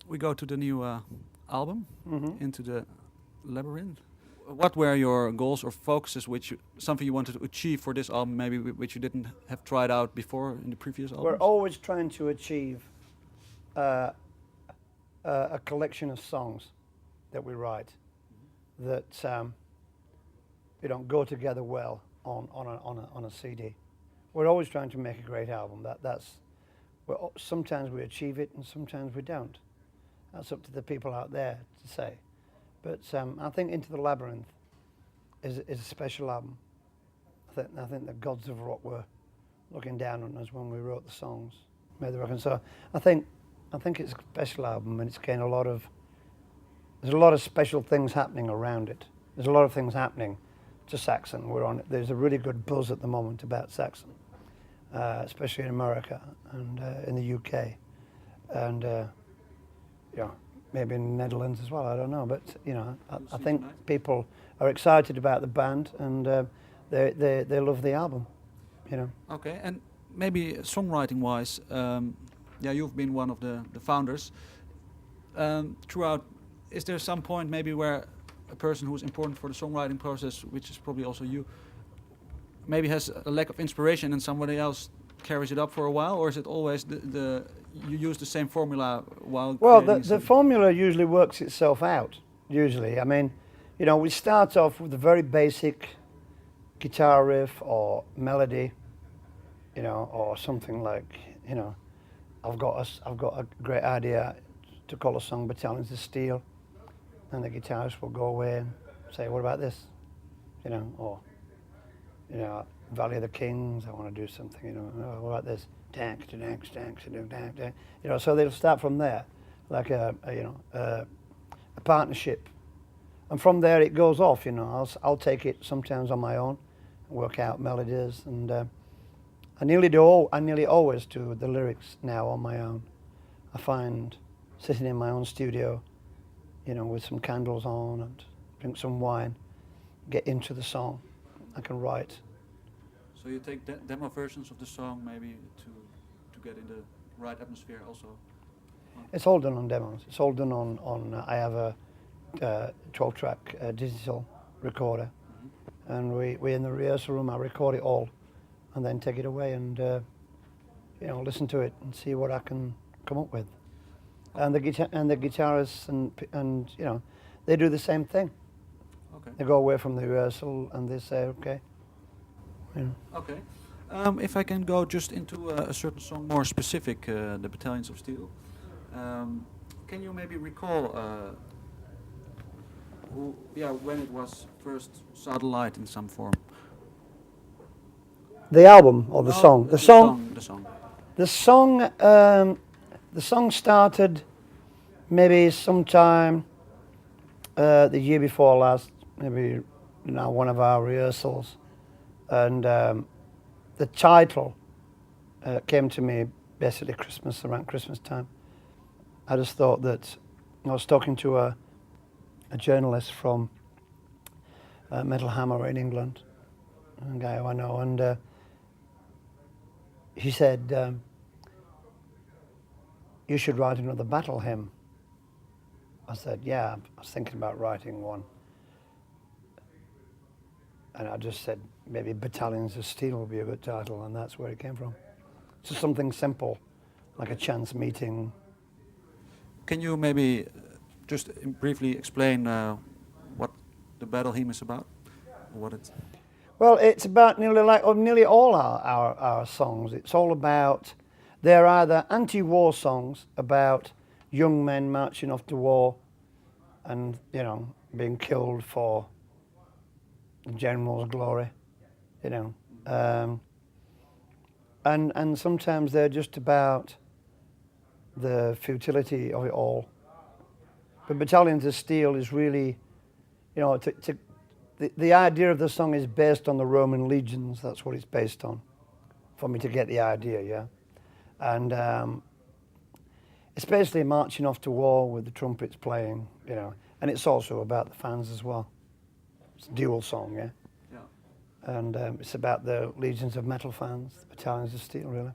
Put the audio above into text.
We go to the new album, Mm-hmm. Into the Labyrinth. What were your goals or focuses, something you wanted to achieve for this album, maybe which you didn't have tried out before in the previous albums? We're always trying to achieve a collection of songs that we write that go together well on a CD. We're always trying to make a great album. Sometimes we achieve it and sometimes we don't. That's up to the people out there to say. But I think Into the Labyrinth is a special album. I think the gods of rock were looking down on us when we wrote the songs, made the record. So I think it's a special album, and it's getting there's a lot of special things happening around it. There's a lot of things happening to Saxon. There's a really good buzz at the moment about Saxon, especially in America and in the UK, and maybe in the Netherlands as well. I don't know, but I think people are excited about the band, and they love the album. Okay, and maybe songwriting-wise, you've been one of the founders. Throughout, is there some point maybe where a person who is important for the songwriting process, which is probably also you, maybe has a lack of inspiration and somebody else carries it up for a while, or is it always you use the same formula while? Well, the formula usually works itself out. Usually, I mean, we start off with a very basic guitar riff or melody, or something like, I've got a great idea to call a song Battalions of Steel, and the guitarist will go away and say, what about this? Or Valley of the Kings, I want to do something, what about this? Tank, tank, tank, tank, tank. So they'll start from there, like a partnership. And from there it goes off, I'll take it sometimes on my own, work out melodies, and I nearly always do the lyrics now on my own. I find sitting in my own studio, with some candles on and drink some wine, get into the song, I can write. So you take demo versions of the song maybe to get in the right atmosphere also? It's all done on demos. It's all done on I have a 12-track digital recorder, and we in the rehearsal room, I record it all and then take it away and listen to it and see what I can come up with. And the guitarists and they do the same thing. Okay. They go away from the rehearsal and they say, okay. Okay. If I can go just into a certain song more specific, the Battalions of Steel. Can you maybe recall when it was first saw the light in some form? The album or the song? The song. The song started maybe sometime the year before last, maybe one of our rehearsals, and the title came to me basically around Christmas time. I just thought that I was talking to a journalist from Metal Hammer in England, a guy who I know, and he said, you should write another battle hymn. I said, yeah, I was thinking about writing one. And I just said, maybe Battalions of Steel would be a good title, and that's where it came from. So something simple, like a chance meeting. Can you maybe just briefly explain what the battle hymn is about? Well, it's about nearly all our songs. It's all about, they're either anti-war songs about young men marching off to war and, being killed for the general's glory, and sometimes they're just about the futility of it all. But Battalions of Steel is really, the idea of the song is based on the Roman legions. That's what it's based on, for me to get the idea, yeah. And it's basically marching off to war with the trumpets playing, and it's also about the fans as well. It's a dual song, yeah. And it's about the legions of metal fans, the Battalions of Steel, really.